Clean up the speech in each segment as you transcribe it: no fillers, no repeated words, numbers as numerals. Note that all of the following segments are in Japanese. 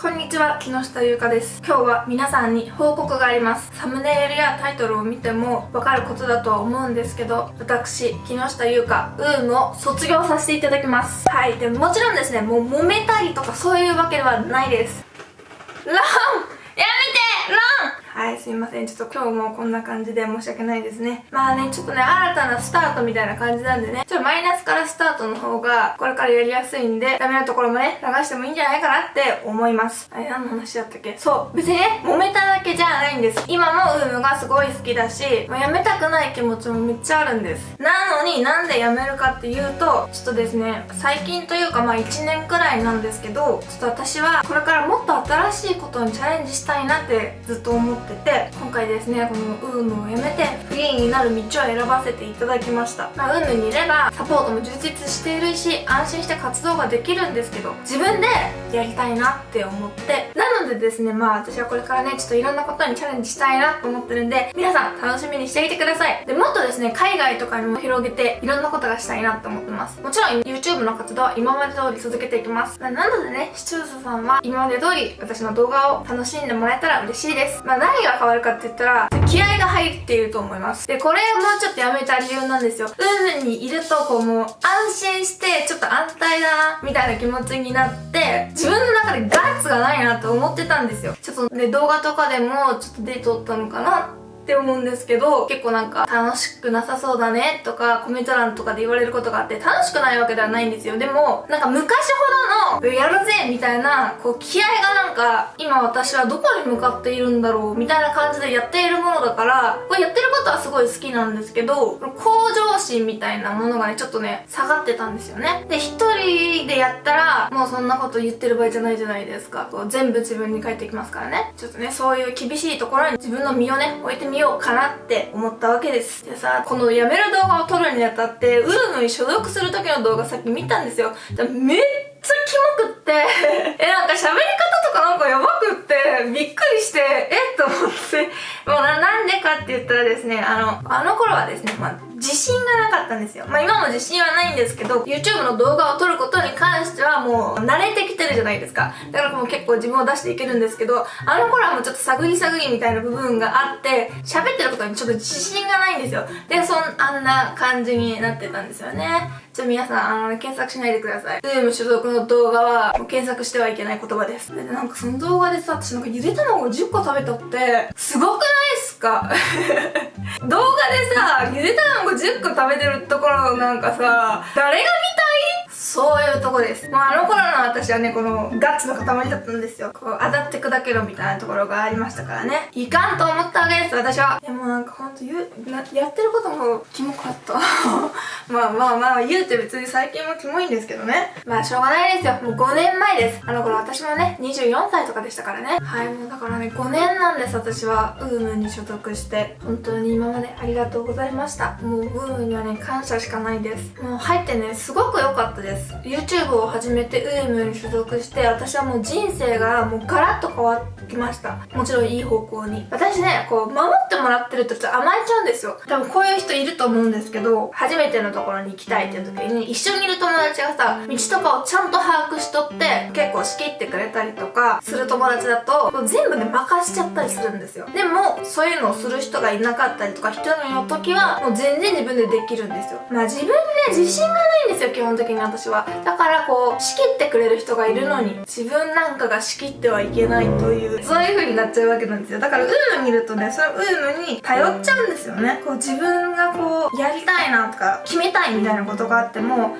こんにちは、木下優香です。今日は皆さんに報告があります。サムネイルやタイトルを見てもわかることだとは思うんですけど、私、木下優香、UUUMを卒業させていただきます。はい、でもちろんですね、もう揉めたりとかそういうわけではないです。ロンやめてロンはい、すいません。ちょっと今日もこんな感じで申し訳ないですね。まあね、ちょっとね、新たなスタートみたいな感じなんでね、ちょっとマイナスからスタートの方が、これからやりやすいんで、ダメなところもね、流してもいいんじゃないかなって思います。あれ、何の話だったっけ？そう、別にね、揉めただけじゃないんです。今もUUUMがすごい好きだし、まあ、やめたくない気持ちもめっちゃあるんです。なのになんでやめるかっていうと、ちょっとですね、最近というかまあ1年くらいなんですけど、ちょっと私はこれからもっと新しいことにチャレンジしたいなってずっと思ってて、今回ですね、このUUUMをやめてフリーになる道を選ばせていただきました。まあ、UUUMにいればサポートも充実しているし、安心して活動ができるんですけど、自分でやりたいなって思って、なのでですね、まあ私はこれからね、ちょっといろんなことにチャレンジしたいなと思ってるんで、皆さん楽しみにしていてください。で、もっとですね、海外とかにも広げていろんなことがしたいなって思ってます。もちろん YouTube の活動は今まで通り続けていきます。なのでね、視聴者さんは今まで通り私の動画を楽しんでもらえたら嬉しいです。まあ何が変わるかって言ったら、気合が入っていると思います。で、これもちょっとやめた理由なんですよ。UUUMにいるとこうもう安心してちょっと安泰だなみたいな気持ちになって、自分の中でガッツがないなと思ってたんですよ。ちょっとね、動画とかでもちょっと出とったのかなって思うんですけど、結構なんか楽しくなさそうだねとかコメント欄とかで言われることがあって、楽しくないわけではないんですよ。でもなんか昔ほどのやるぜみたいなこう気合がなんか今私はどこに向かっているんだろうみたいな感じでやっているものだから、これやってることはすごい好きなんですけど、向上心みたいなものがねちょっとね下がってたんですよね。で、一人でやったらもうそんなこと言ってる場合じゃないじゃないですか。こう全部自分に返ってきますからね。ちょっとね、そういう厳しいところに自分の身をね置いてみようかなって思ったわけです。でさ、このやめる動画を撮るにあたってUUUMに所属する時の動画さっき見たんですよ。めっちゃキモくってなんか喋り方とかなんかやばくってびっくりしてと思ってもうなんでかって言ったらですね、あの頃はですね、まあ自信がなかったんですよ。まあ今も自信はないんですけど、 YouTube の動画を撮ることに関してはもう慣れてきてるじゃないですか。だからもう結構自分を出していけるんですけど、あの頃はもうちょっと探り探りみたいな部分があって、喋ってることにちょっと自信がないんですよ。で、あんな感じになってたんですよね。皆さん、検索しないでください。UUUM所属の動画は、もう検索してはいけない言葉です。で、なんかその動画でさ、私なんかゆで卵10個食べたって、すごくないっすか動画でさ、ゆで卵10個食べてるところなんかさ、誰が見たい？そういうとこです。もうあの頃の私はね、このガッツの塊だったんですよ。こう、当たって砕けろみたいなところがありましたからね。いかんと思ったわけです、私は。でもなんかほんとやってることもキモかった。まあ、言うて別に最近もキモいんですけどね。まあ、しょうがないですよ。もう5年前です。あの頃私もね、24歳とかでしたからね。はい、もうだからね、5年なんです、私は。UUUMに所属して。本当に今までありがとうございました。もうUUUMにはね、感謝しかないです。もう入ってね、すごく良かったです。YouTube を始めてUUUMに所属して、私はもう人生がもうガラッと変わってきました。もちろんいい方向に。私ね、こう、守ってもらってるとちょっと甘えちゃうんですよ。多分こういう人いると思うんですけど、初めてのところに行きたいっていう時に、一緒にいる友達がさ、道とかをちゃんと把握しとって、結構仕切ってくれたりとかする友達だと、全部ね、任しちゃったりするんですよ。でも、そういうのをする人がいなかったりとか、一人の時は、もう全然自分でできるんですよ。まあ自分で自信がないんですよ、基本的に私は。だからこう、仕切ってくれる人がいるのに、自分なんかが仕切ってはいけないという、そういう風になっちゃうわけなんですよ。だからUUUMにいるとね、そのUUUMに頼っちゃうんですよね。こう自分がこう、やりたいなとか、決めたいみたいなことがあっても、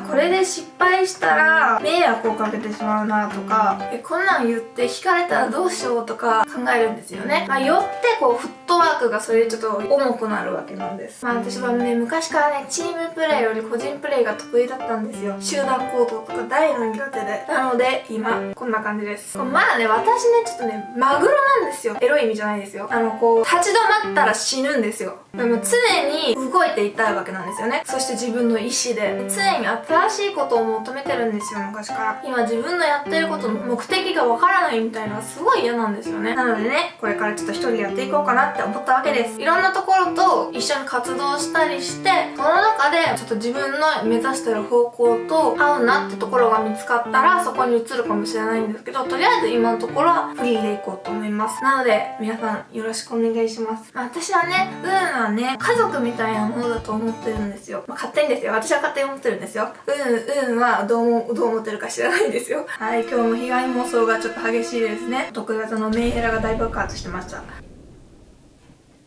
これで失敗したら迷惑をかけてしまうなとか、こんなん言って引かれたらどうしようとか考えるんですよね。よってこうフットワークがそれでちょっと重くなるわけなんです。私はね、昔からね、チームプレーより個人プレーが得意だったんですよ。集団行動とか大の苦手で。なので今こんな感じです。まだね、私ね、ちょっとね、マグロなんですよ。エロい意味じゃないですよ。こう立ちち止まったら死ぬんですよ。でも常に動いていたいわけなんですよね。そして自分の意思で常に新しいことを求めてるんですよ、昔から。今自分のやってることの目的がわからないみたいなのがすごい嫌なんですよね。なのでね、これからちょっと一人でやっていこうかなって思ったわけです。いろんなところと一緒に活動したりして、その中でちょっと自分の目指してる方向と合うなってところが見つかったらそこに移るかもしれないんですけど、とりあえず今のところはフリーでいこうと思います。なので皆さんよろしくお願いします。私はね、はね、家族みたいなものだと思ってるんですよ。勝手にですよ。私は勝手に思ってるんですよ。はどう思ってるか知らないんですよ。はい、今日も被害妄想がちょっと激しいですね。得意技のメンヘラが大爆発してました。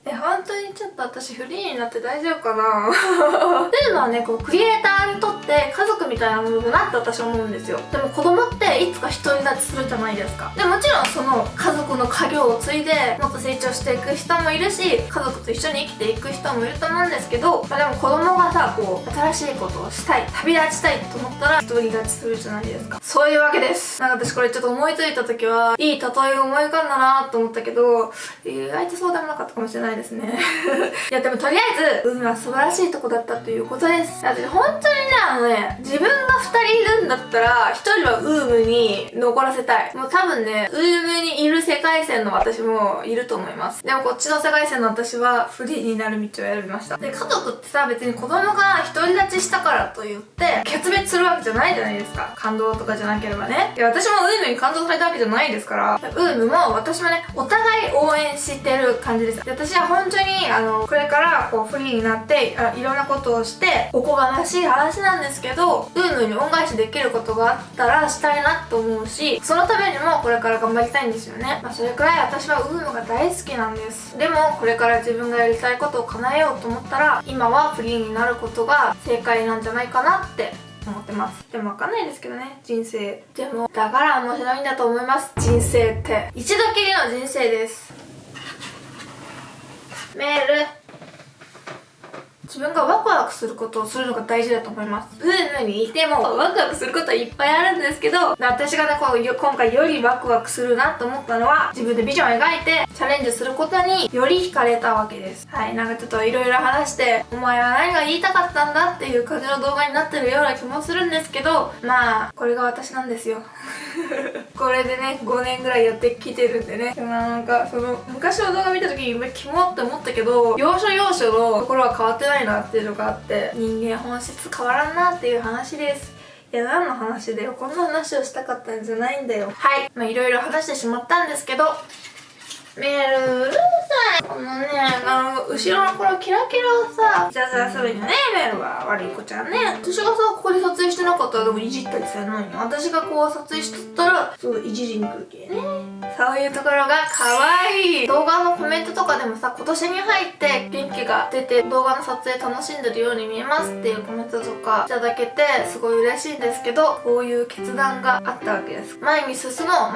本当にちょっと私フリーになって大丈夫かなっていうのはね、こうクリエイターにとって家族みたいなものだなって私は思うんですよ。でも子供っていつか独り立ちするじゃないですか。でもちろんその家族の家業を継いでもっと成長していく人もいるし、家族と一緒に生きていく人もいると思うんですけど、でも子供がさ、こう新しいことをしたい、旅立ちたいと思ったら独り立ちするじゃないですか。そういうわけです。なんか私これちょっと思いついた時はいい例えが思い浮かんだなと思ったけど、意外とそうでもなかったかもしれないですねいやでもとりあえず海は素晴らしいとこだったということです。私本当にね、自分が2人いるんだったら1人はウームに残らせたい。もう多分ね、ウームにいる世界線の私もいると思います。でもこっちの世界線の私はフリーになる道を選びました。で、家族ってさ、別に子供が独り立ちしたからといって決別するわけじゃないじゃないですか。感動とかじゃなければね。いや、私もウームに感動されたわけじゃないですから、ウームも私もね、お互い応援してる感じです。で、私は本当にこれからこうフリーになっていろんなことをしておこがましい話なんですけど、ウームに恩返しできることがあったらしたいなと思うし、そのためにもこれから頑張りたいんですよね。それくらい私はウームが大好きなんです。でもこれから自分がやりたいことを叶えようと思ったら、今はフリーになることが正解なんじゃないかなって思ってます。でもわかんないですけどね、人生。でもだから面白いんだと思います。人生って一度きりの人生です。メール。自分がワクワクすることをするのが大事だと思います。ウームにいてもワクワクすることはいっぱいあるんですけど、私がね、今回よりワクワクするなと思ったのは、自分でビジョンを描いてチャレンジすることにより惹かれたわけです。はい、なんかちょっといろいろ話して、お前は何が言いたかったんだっていう感じの動画になってるような気もするんですけど、これが私なんですよ。これでね、5年ぐらいやってきてるんでね。でもなんか、昔の動画見た時にキモって思ったけど、要所要所のところは変わってないなっていうのがあって、人間本質変わらんなっていう話です。いや、何の話だよ。こんな話をしたかったんじゃないんだよ。はい。いろいろ話してしまったんですけど、メールうるさい。このね、後ろのこのキラキラをさ、いたずらするんよね、メールは。悪い子ちゃんね。私がさ、ここで撮影してなかったらでもいじったりされないの。私がこう撮影しとったら、すごいいじりに来るけね。そういうところが可愛い。動画のコメントとかでもさ、今年に入って元気が出て動画の撮影楽しんでるように見えますっていうコメントとかいただけて、すごい嬉しいんですけど、こういう決断があったわけです。前に進ま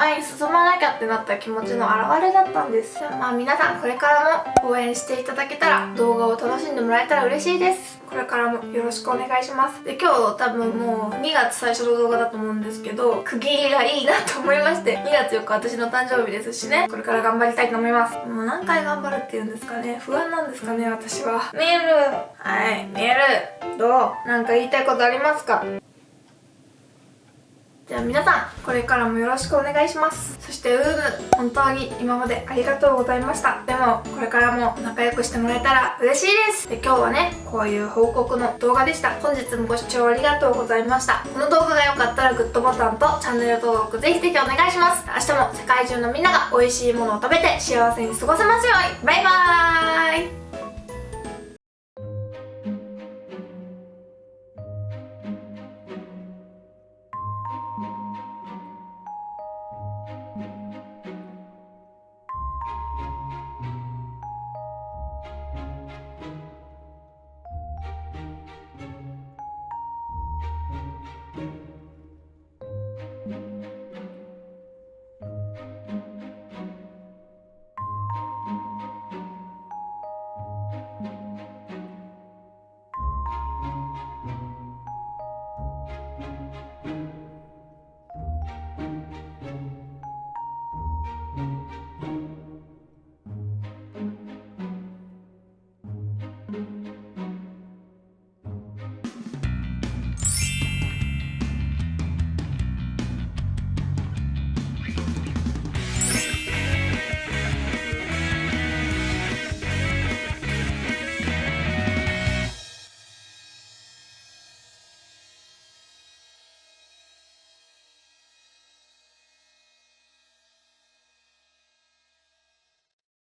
なきゃってなった気持ちの表れだったんです。皆さんこれからも応援していただけたら、動画を楽しんでもらえたら嬉しいです。これからもよろしくお願いします。で、今日多分もう2月最初の動画だと思うんですけど、区切りがいいなと思いまして、2月4日私の誕生日ですしね、これから頑張りたいと思います。もう何回頑張るっていうんですかね、不安なんですかね、私は。メール。はい、メール。どう？なんか言いたいことありますか？じゃあ皆さん、これからもよろしくお願いします。そして本当に今までありがとうございました。でも、これからも仲良くしてもらえたら嬉しいです。で、今日はね、こういう報告の動画でした。本日もご視聴ありがとうございました。この動画が良かったらグッドボタンとチャンネル登録ぜひぜひお願いします。明日も世界中のみんなが美味しいものを食べて幸せに過ごせますように。バイバーイ。